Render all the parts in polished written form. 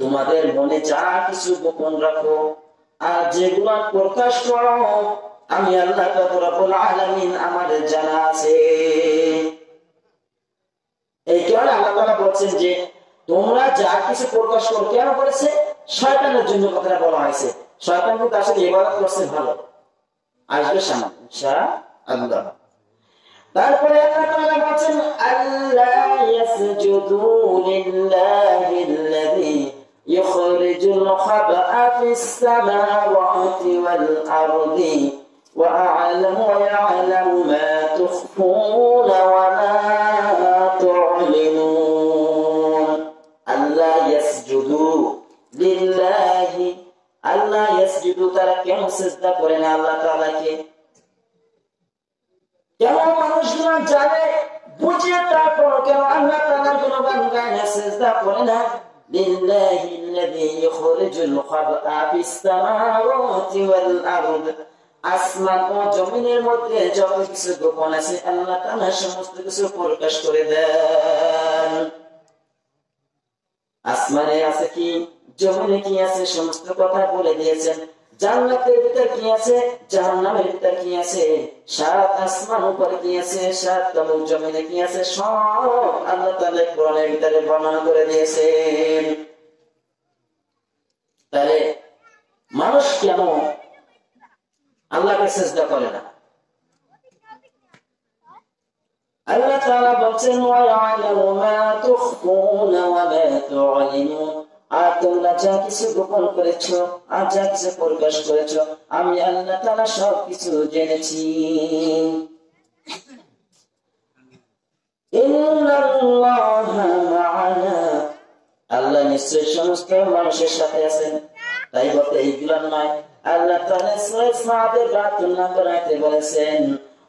তোমাদের মনে যা কিছু গোপন রাখো আর যেগুলো প্রকাশ করো আমি আল্লাহ রাব্বুল আলামিন আমাদের জানা আছে। এই কারণে আল্লাহ তাআলা বলছেন যে তোমরা যা কিছু প্রকাশ করো, কেন বলেছে? শয়তানের জন্য কথাটা বলা হয়েছে। শয়তান কিন্তু আসলে ইবাদত করছে ভালো, আসবে সামনে ইনশাআল্লাহ। তারপরে আল্লাহ তাআলা বলেন আল্লা ইয়াসজুদু লিল্লাহিল্লাযী ইখরিজুল খাবআ ফিস সামাওয়াতি ওয়াল আরদি ওয়া আ'লামু ওয়া ইয়া'লামু মা তুখফুনা ওয়া মা তু'লিনুন। আল্লা ইয়াসজুদু লিল্লাহি, আল্লাহ ইয়াসজুদু, তারা কেন সিজদা করে না আল্লাহ তাআলাকে? কেন মানুষরা জানে বুঝে তারপর কেন আল্লাহ তাআলার কোন বান্দা সিজদা করে না? লিল্লাহিল্লাযী ইখরিজুল খাবআ ফিস সামাওয়াতি ওয়াল আরদ, আসমান ও জমিনের মধ্যে যত কিছু গোপন আছে আল্লাহ তাআলা সমস্ত কিছু প্রকাশ করে দেন। আসমানে আছে কি, জমিনে কি আছে, সমস্ত কথা বলে দিয়েছেন। জান্নাতের ভিতর কি আছে, জাহান্নামের ভিতর কি আছে, সাত আসমান উপরে কি আছে, সাত তমুক জমিনে কি আছে, সব আল্লাহ তাআলা কোরআনের ভিতরে বর্ণনা করে দিয়েছেন। তাহলে মানুষ কেন আল্লাহকে সিজদা করে না? আল্লাহ তাআলা বলেন ওয়া ইয়া'লামু মা তুখফুনা ওয়া মা তু'লিনুন, আর তোমরা যা কিছু গোপন করেছো আর যা কিছু প্রকাশ করেছো আমি আল্লাহ তাআলা সব কিছু জেনেছি। ইন্নাল্লাহা মা'ানা, আল্লাহ নিশ্চয় সমস্ত মানুষের সাথে আছেন। তাই বলতে এইগুলো নয়, আল্লাহ তাআলা সূরা সাদের 72 নম্বর আয়াতে বলেছেন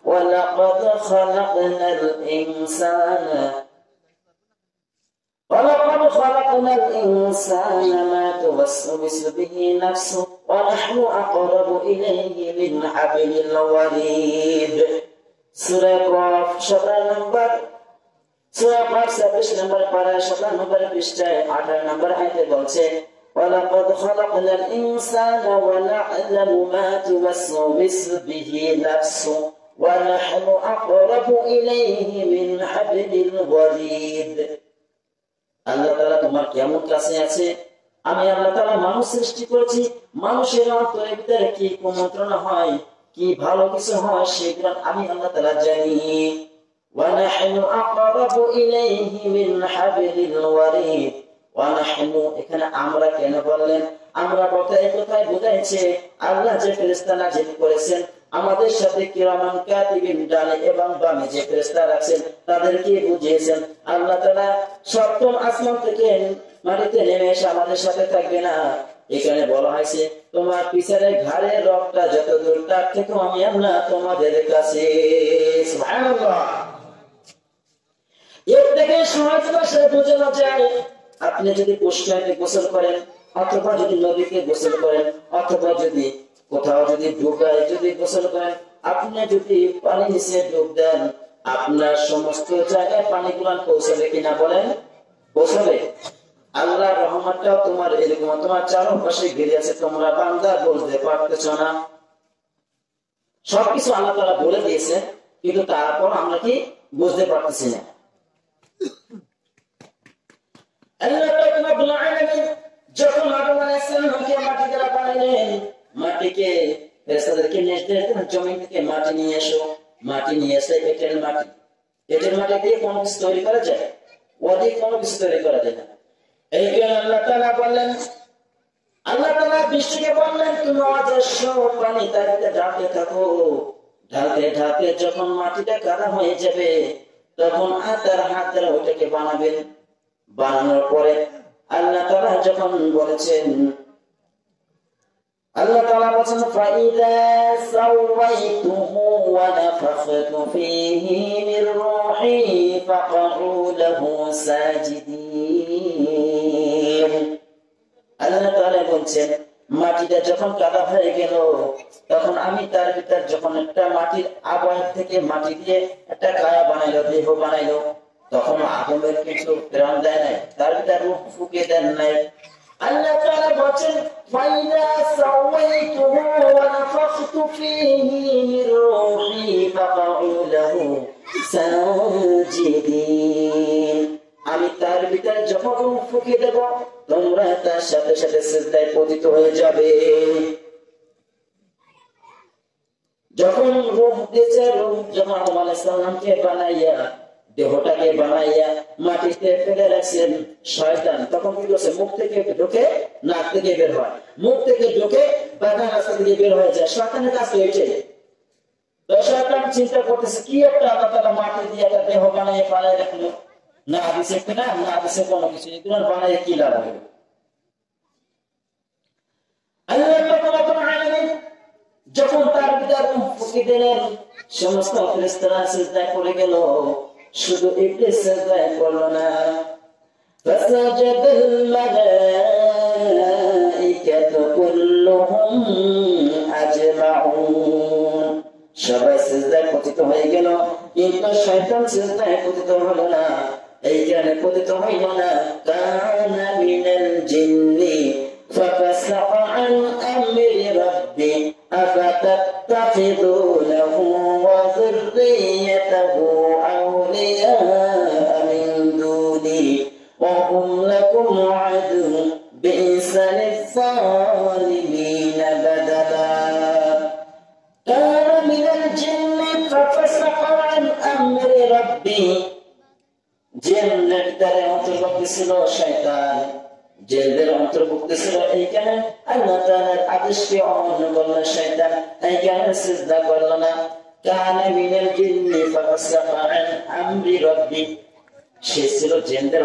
ওয়ালাকাদ খালাকনাল ইনসানা ولقد خلقنا الإنسان ما توسوس به نفسه ونحن أقرب إليه من حبل الوريد। সূরা কফ 17 নম্বর, সূরা কফ 26 নম্বর পারা 17 নম্বর পৃষ্ঠায় 18 নম্বর আয়াতে বলছে ولقد خلقنا الإنسان ونعلم ما توسوس به نفسه ونحن أقرب إليه من حبل الوريد। আল্লাহ তাআলা তোমার কেমন কাছে আছে। আমি আল্লাহ তাআলা মানুষ সৃষ্টি করেছি, মানুষের অন্তরের ভিতরে কি কুমন্ত্রণা হয়, কি ভালো কিছু হয় সেগুলো আমি আল্লাহ তাআলা জানি। ওয়া নাহনু আকরাবু ইলাইহি মিন হাবিলিল ওয়ারিদ। ওয়া নাহনু, এখানে আমরা কেন বললেন? আমরা বলতে এই কথাই বোঝাইছে আল্লাহ যে ফেরেশতা নাযিল করেছেন আমাদের সাথে কিরামান কাতিবিন ডানে এবং বামে যে ফেরেশতা রাখছেন তাদেরকে বুঝিয়েছেন আল্লাহ তাআলা সপ্তম আসমান থেকে মাটিতে নেমে এসে আমাদের সাথে থাকবে না। এখানে বলা হয়েছে তোমার পিছনের ঘাড়ের রগটা যত দূর তার থেকে আমি আল্লাহ তোমাদের কাছে। সুবহানাল্লাহ। এর থেকে সহজ ভাষায় বোঝানো যায় আপনি যদি পুষ্করিণীতে গোসল করেন অথবা যদি নদীতে গোসল করেন অথবা যদি কোথাও যদি ডুবায় যদি গোসল করেন, আপনি যদি পানি নিচে ডুব দেন আপনার সমস্ত জায়গায় পানিগুলো পৌঁছাবে কিনা বলেন? পৌঁছাবে। আল্লাহর রহমতটাও তোমার এরকম তোমার চারপাশে ঘিরে আছে, তোমরা বান্দা বলতে পারতেছ না। সবকিছু আল্লাহ তাআলা বলে দিয়েছে কিন্তু তারপর আমরা কি বুঝতে পারতেছি না। আল্লাহ রাব্বুল আলামিন যখন আদম আলাইহিস সালামকে মাটি দ্বারা বানালেন, মাটিকে ফেরেশতাদেরকে নির্দেশ জমি থেকে মাটি নিয়ে এসো, মাটি নিয়ে এসে এঁটেল মাটি, এঁটেল মাটি দিয়ে কোনো কিছু তৈরি করা যায়? ওদিকে কোনো কিছু তৈরি করা যায় না। এই কারণে আল্লাহ তাআলা বললেন, আল্লাহ তাআলা বৃষ্টিকে বললেন তুমি অজস্র পানি তারিতে ঢালতে থাকো, ঢালতে ঢালতে যখন মাটিটা কাদা হয়ে যাবে তখন তার হাত দ্বারা ওটাকে বানাবেন। বানানোর পরে আল্লাহ তাআলা যখন বলেছেন, আল্লাহ তাআলা বলেছেন ফাইদা সাওয়াইতুহু ওয়া নাফাখতু ফীহি মির রূহি ফাকউ লাহু সাজিদিন। আল্লাহ তাআলা বলেন মাটিটা যখন কাদা হয়ে গেল তখন আমি তার ভিতর যখন একটা মাটির আবরণ থেকে মাটি দিয়ে একটা কায়া বানাইলো, দেহ বানাইলো, তখন আদমের কিন্তু প্রাণ দেয় নাই, তার ভিতর রূহ ফুঁকে দেন নাই। আল্লাহ তাআলা বলেন ফাইদা সাওয়াইতুহু ওয়া নাফাখতু ফীহি মির রূহি ফাকাউ লাহু সাজিদিন। আমি তার ভিতরে যখন রূহ ফুঁকে দেব তোমরা তার সাথে সাথে সিজদায় পতিত হয়ে যাবে। যখন রূহ দিয়েছে, রূহ যখন আদম আলাইহিস সালামকে বানাইয়া দেহটাকে বানাইয়া মাটিতে ফেলে রাখছেন শয়তান, তখন কি করছে? মুখ থেকে ঢোকে, নাক থেকে বের হয়, মুখ থেকে ঢোকে, বাঁকা রাস্তা থেকে বের হয়ে যায়। শয়তানের কাছে হয়েছে, তো শয়তান চিন্তা করতেছে কি একটা আল্লাহ তাআলা মাটি দিয়ে একটা দেহ বানাইয়ে পালায় রাখলো, না দিছে কিনা, না দিছে কোনো কিছু, এগুলো বানাইয়ে কি লাভ হবে? আল্লাহ রাব্বুল আলামিন যখন তার ভিতরে রূহ ফুঁকে দিলেন, সমস্ত ফেরেশতারা সিজদায় পড়ে গেল, শুধু ইবলিস সিজদায় পড়ল না। ফাসাজাদাল মালাইকাতু কুল্লুহুম আজমাউন, সবাই সিজদায় পতিত হয়ে গেল, কিন্তু শয়তান সিজদায় পতিত হলো না। এই কারণে পতিত হইল না, কানা মিনাল জিন্নি ফাফাসাকা আন আমরি রাব্বি আফাতাত্তাখিযুনাহু ওয়া যুররিয়াতাহু আউলিয়া মিন দুনি ওয়া হুম লাকুম আদুউন বি'সা লিয-যালিমিনা বাদালা। কানা মিনাল জিন্নি ফাফাসাকা আন আমরি রাব্বি, জিন্নের ভিতরে অন্তর্ভুক্ত ছিল শয়তান, জিনদের অন্তর্ভুক্ত ছিল। এইখানে আল্লাহ তাআলার আদেশকে অমান্য করল শয়তান, এইখানে সিজদা করল না। কানা মিনাল জিন্নি ফাফাসাকা আন আমরি রাব্বি, সে ছিল জিনদের